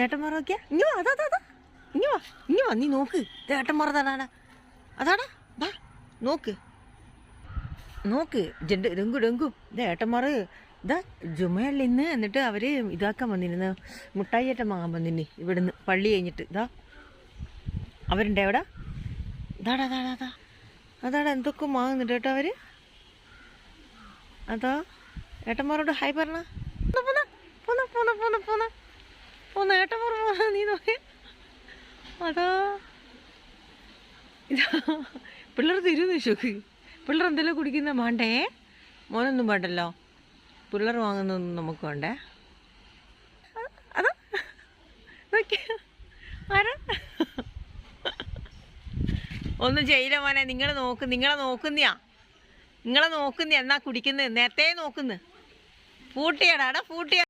ഏട്ടന്മാർ നോക്കിയാ ഇങ്ങോ അതാ ഇങ്ങോ നീ നോക്ക് ഏട്ടന്മാർ അതാടാ അതാടാ വാ നോക്ക് ഡെങ്കു ഏട്ടന്മാർ ഇതാ ജുമയല്ല ഇന്ന്. എന്നിട്ട് അവർ ഇതാക്കാൻ വന്നിരുന്നു, മുട്ടായി ഏട്ടൻ വാങ്ങാൻ വന്നിരുന്നു ഇവിടുന്ന് പള്ളി കഴിഞ്ഞിട്ട്. ഇതാ അവരുണ്ട് എവിടെ? അതാടാ എന്തൊക്കെ വാങ്ങുന്നുണ്ട് കേട്ടോ അവർ. അതാ ഏട്ടന്മാരോട് ഹായ് പറഞ്ഞ പോന്ന ഏട്ടന്മാർ പോന്ന നീ നോക്കിയ അതാ. ഇതാ പിള്ളേർ തരുമെന്ന് ചോക്ക്. പിള്ളേർ എന്തെല്ലാം കുടിക്കുന്ന വേണ്ടേ? മോനൊന്നും വേണ്ടല്ലോ, പിള്ളേർ വാങ്ങുന്നൊന്നും നമുക്ക് വേണ്ടേ. അതാ നോക്കിയ ആരാ ഒന്നും ചെയ്യില്ല മോനെ. നിങ്ങളെ നോക്കുന്നയാ എന്നാ കുടിക്കുന്നത് നേരത്തെ നോക്കുന്നു. പൂട്ടിയാടാ പൂട്ടിയാ.